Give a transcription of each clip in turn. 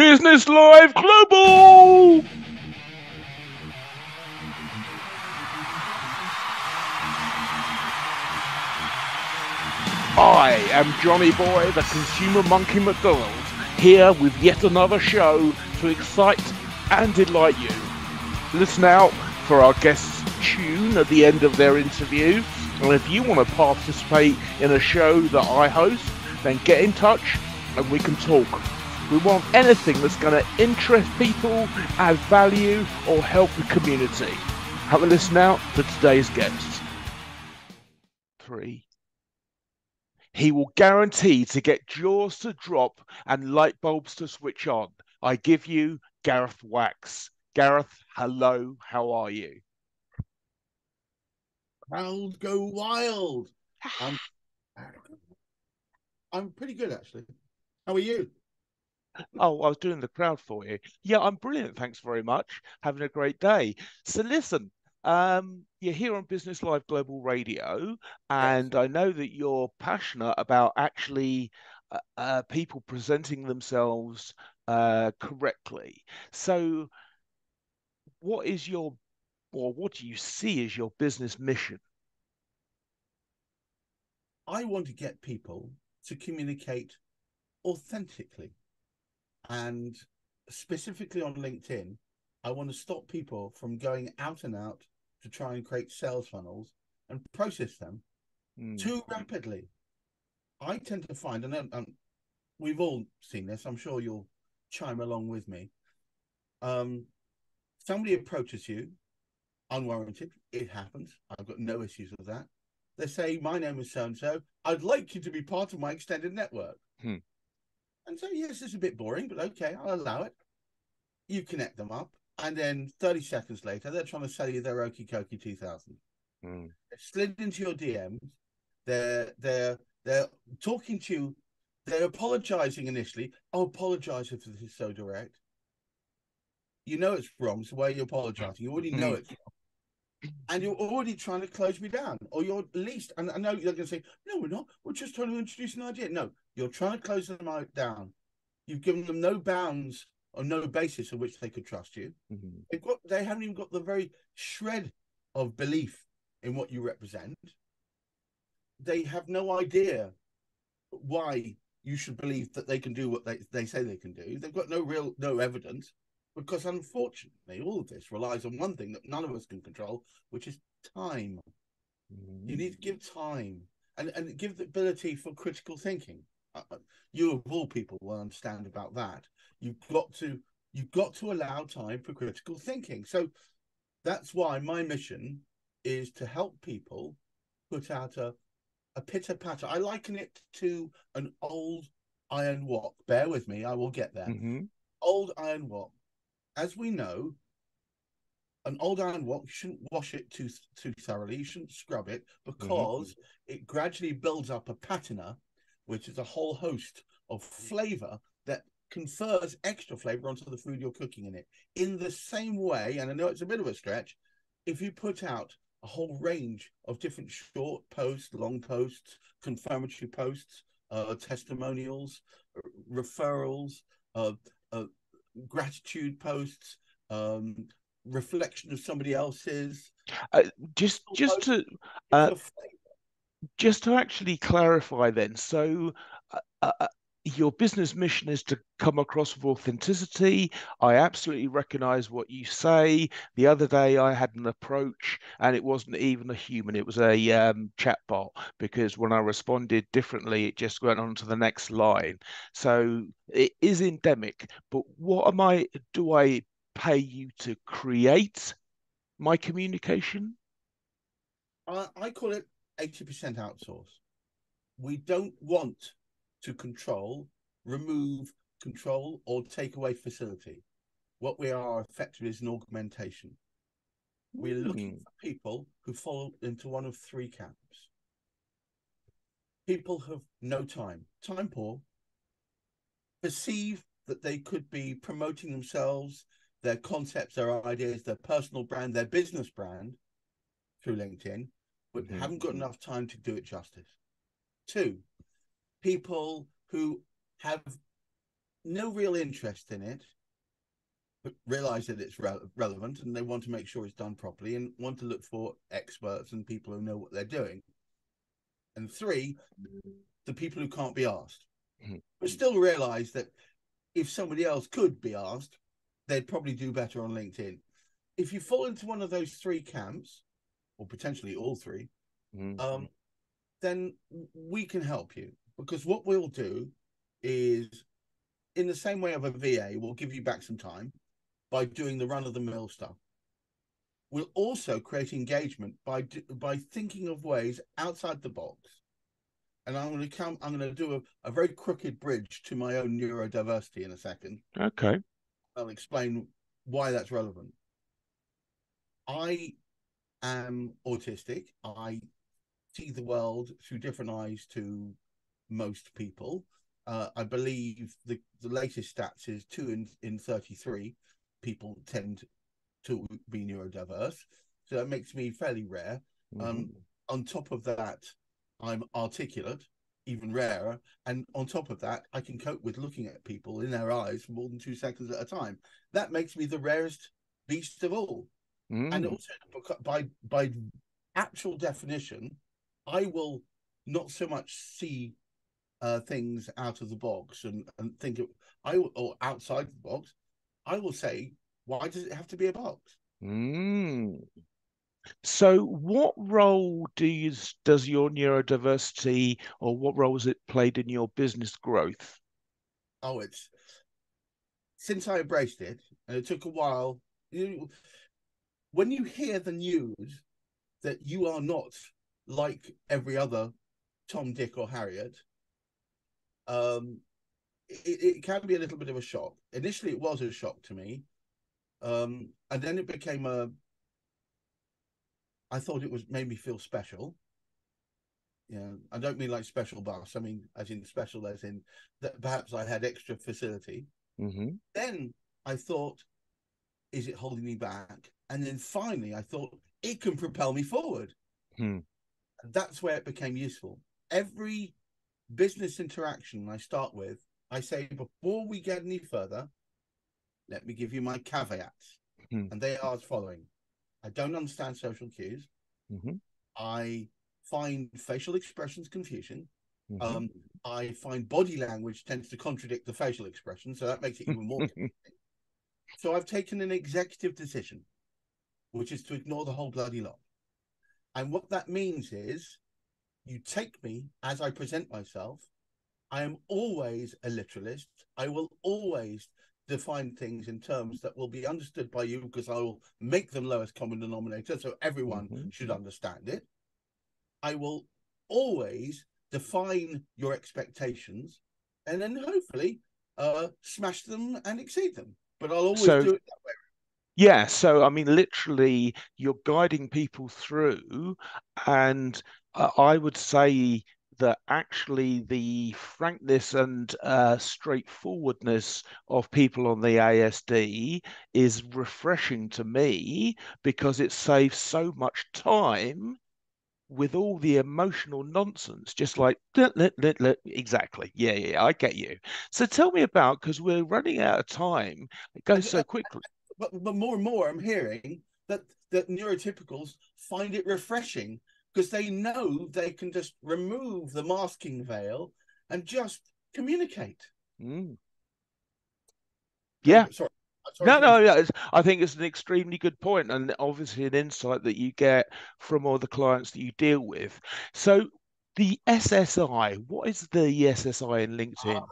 Business Live Global! I am Johnny Boy, the consumer monkey McDonald, here with yet another show to excite and delight you. Listen out for our guests' tune at the end of their interview. And if you want to participate in a show that I host, then get in touch and we can talk. We want anything that's going to interest people, add value, or help the community. Have a listen out to today's guest. 3. He will guarantee to get jaws to drop and light bulbs to switch on. I give you Gareth Wax. Gareth, hello, how are you? Crowd go wild. I'm pretty good, actually. How are you? Oh, I was doing the crowd for you. Yeah, I'm brilliant. Thanks very much. Having a great day. So listen, you're here on Business Live Global Radio, Yes. and I know that you're passionate about actually people presenting themselves correctly. So what is your, or what do you see as your business mission? I want to get people to communicate authentically. And specifically on LinkedIn, I want to stop people from going out and out to try and create sales funnels and process them Mm. too rapidly. I tend to find, and we've all seen this, I'm sure you'll chime along with me. Um, Somebody approaches you unwarranted. It happens. I've got no issues with that. They say, my name is so-and-so. I'd like you to be part of my extended network. Hmm. And so, yes, it's a bit boring, but okay, I'll allow it. You connect them up. And then 30 seconds later, they're trying to sell you their Okie Kokie 2000. Hmm. They've slid into your DMs. They're talking to you. They're apologizing initially. Oh, apologize if this is so direct. You know it's wrong, so why are you apologizing? You already know Hmm. it's and you're already trying to close me down, or you're at least, and I know you're going to say, no, we're not. We're just trying to introduce an idea. No, you're trying to close them out down. You've given them no bounds or no basis on which they could trust you. Hmm. They haven't even got the very shred of belief in what you represent. They have no idea why you should believe that they can do what they say they can do. They've got no evidence because unfortunately all of this relies on one thing that none of us can control, which is time. You need to give time and give the ability for critical thinking. You of all people will understand about that. You've got to you've got to allow time for critical thinking. So that's why my mission is to help people put out a pitter patter. I liken it to an old iron wok. Bear with me, I will get there. Hmm. Old iron wok. As we know, an old iron wok, you shouldn't wash it too thoroughly. You shouldn't scrub it Hmm. because it gradually builds up a patina, which is a whole host of flavor that confers extra flavor onto the food you're cooking in it. In the same way, and I know it's a bit of a stretch, if you put out a whole range of different short posts, long posts, confirmatory posts, testimonials, referrals, uh, uh, gratitude posts, reflection of somebody else's. Uh, just, just Post to, gives uh, you a flavor. just to actually clarify, then, so uh, uh, your business mission is to come across with authenticity. I absolutely recognize what you say. The other day, I had an approach, and it wasn't even a human; it was a chat bot. Because when I responded differently, it just went on to the next line. So it is endemic. But what am I? Do I pay you to create my communication? I call it 80% outsource. We don't want to remove control, or take away facility. What we are effectively is an augmentation. We're looking Hmm. for people who fall into one of three camps. People have no time, time poor, perceive that they could be promoting themselves, their concepts, their ideas, their personal brand, their business brand through LinkedIn, but Hmm. haven't got enough time to do it justice. Two, people who have no real interest in it, but realize that it's relevant, and they want to make sure it's done properly and want to look for experts and people who know what they're doing. And three, the people who can't be asked, but still realize that if somebody else could be asked, they'd probably do better on LinkedIn. If you fall into one of those three camps, or potentially all three, then we can help you, because what we'll do is, in the same way of a VA, we'll give you back some time by doing the run-of-the-mill stuff. We'll also create engagement by thinking of ways outside the box. And I'm going to do a very crooked bridge to my own neurodiversity in a second. Okay. I'll explain why that's relevant. I am autistic. I see the world through different eyes to most people. I believe the latest stats is 2 in 33 people tend to be neurodiverse. So that makes me fairly rare. On top of that, I'm articulate, even rarer. And on top of that, I can cope with looking at people in their eyes for more than 2 seconds at a time. That makes me the rarest beast of all. And also, by actual definition, I will not so much see things out of the box and think of, or outside the box. I will say, why does it have to be a box? So what role does your neurodiversity, or what role has it played in your business growth? Oh, it's since I embraced it, and it took a while. When you hear the news that you are not like every other Tom, Dick, or Harriet, it can be a little bit of a shock. Initially, it was a shock to me, and then it became I thought it made me feel special. Yeah, I don't mean like special bus. I mean as in special, as in that perhaps I had extra facility. Then I thought, is it holding me back? And then finally, I thought it can propel me forward. And that's where it became useful. Every business interaction I start with, I say, before we get any further, let me give you my caveats. And they are as following. I don't understand social cues. I find facial expressions confusing. I find body language tends to contradict the facial expression, so that makes it even more confusing. So I've taken an executive decision, which is to ignore the whole bloody lot. And what that means is, you take me as I present myself. I am always a literalist. I will always define things in terms that will be understood by you, because I will make them lowest common denominator, so everyone should understand it. I will always define your expectations, and then hopefully smash them and exceed them. But I'll always do it that way. Yeah, so I mean, literally, you're guiding people through, and I would say that actually the frankness and straightforwardness of people on the ASD is refreshing to me, because it saves so much time with all the emotional nonsense, just like exactly. Yeah, I get you. So tell me about, because we're running out of time. It goes so quickly. But more and more, I'm hearing that neurotypicals find it refreshing, because they know they can just remove the masking veil and just communicate. Yeah. Sorry. No, I think it's an extremely good point, and obviously an insight that you get from all the clients that you deal with. So the SSI, what is the SSI in LinkedIn?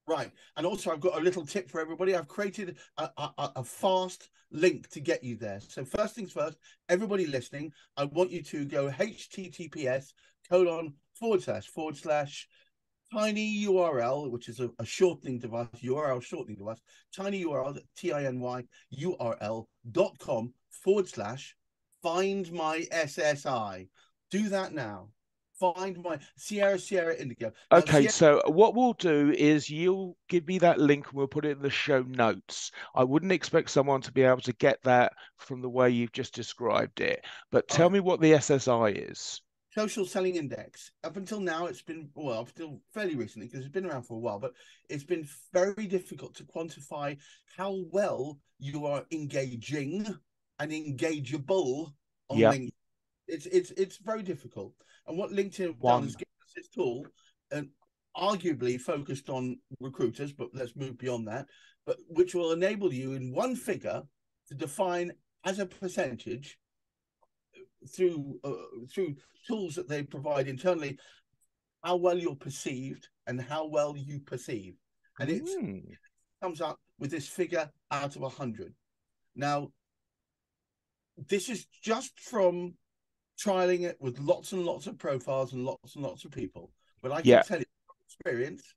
Right. And also, I've got a little tip for everybody. I've created a fast link to get you there. So first things first, everybody listening, I want you to go https:// tiny URL, which is a shortening device, URL shortening device, tiny URL, tinyurl.com/find my SSI. Do that now. Find my Sierra Indigo. Now, Okay, so what we'll do is you'll give me that link and we'll put it in the show notes. I wouldn't expect someone to be able to get that from the way you've just described it, but tell me what the SSI is. social selling index, up until now, it's been, well, up until fairly recently, because it's been around for a while, but it's been very difficult to quantify how well you are engaging and engageable on LinkedIn. It's very difficult. And what LinkedIn have done is given us this tool, and arguably focused on recruiters, but let's move beyond that, but which will enable you in one figure to define as a percentage through tools that they provide internally how well you're perceived and how well you perceive, and it comes up with this figure out of 100. Now, this is just from trialing it with lots and lots of profiles and lots of people, but I can tell you from experience,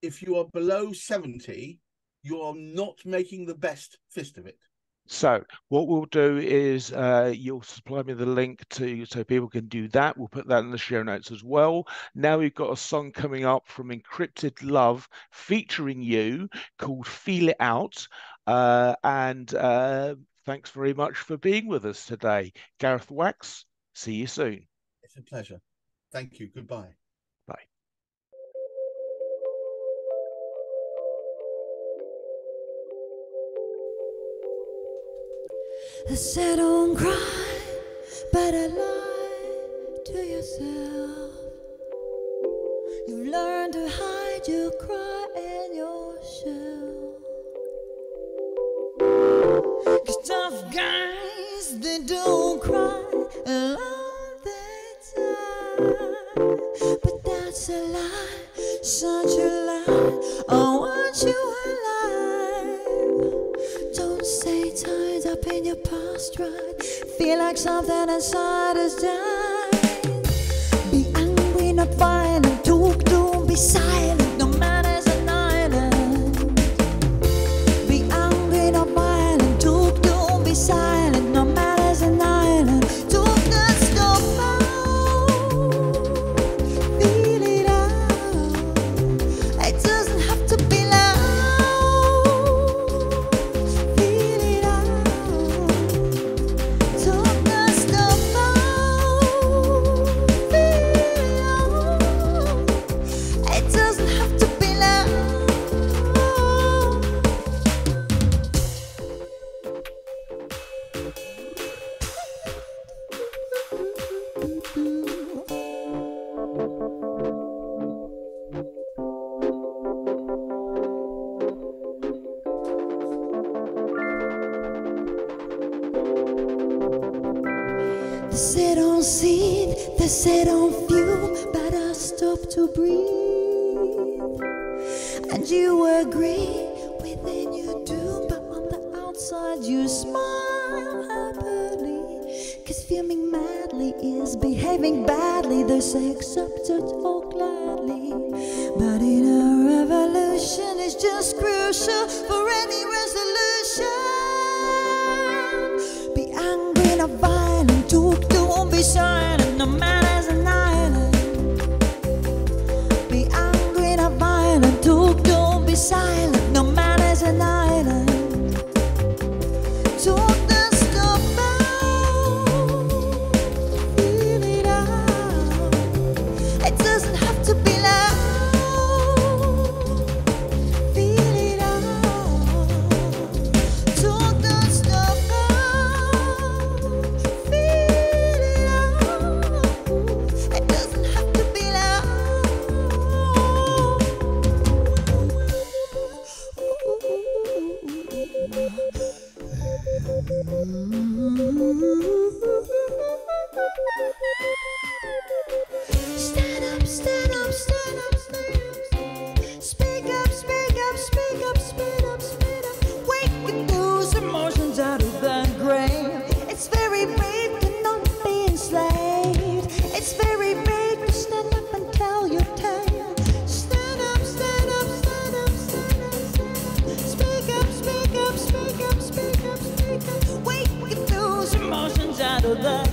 if you are below 70, you're not making the best fist of it. So what we'll do is you'll supply me the link so people can do that. We'll put that in the show notes as well. Now we've got a song coming up from Encrypted Love featuring you called Feel It Out. Thanks very much for being with us today. Gareth Wax, see you soon. It's a pleasure. Thank you. Goodbye. Bye. I said don't cry, but I lied to yourself. You've learned to hide your cry in your shell. 'Cause tough guys, they don't cry a lot the time. But that's a lie, such a lie. I want you alive. Don't stay tied up in your past, right? Feel like something inside is dying. Be angry, not violent. Don't be silent. No man is an island. Be angry, not violent. Don't be silent. No man is an island. Don't not stop now. Feel it out. It doesn't have to be loud. Feel it out. Don't not stop now. Feel it out. It doesn't have to be loud. They say don't see it, they say don't feel, but I stop to breathe. And you agree, within you do, but on the outside you smile happily. 'Cause feeling madly is behaving badly, they say accept it all gladly. But in a revolution, it's just crucial for any resolution. Be angry, not violent, don't be silent, no man is an island. Be angry, not violent, don't be silent, no man is an island. Don't not stop now. Feel it out. It doesn't have to be loud. Feel it out. Don't not stop now. Feel it out. It doesn't have to be loud. Stand up, stand up, stand up, stand up. Speak up, speak up, speak up, speed up, speed up. Wake those emotions out of the grave. It's very brave to not be enslaved. It's very brave to stand up and tell your tale. Stand up, stand up, stand up, stand up, stand up. Speak up, speak up, speak up, speak up, speak up. Wake those emotions out of the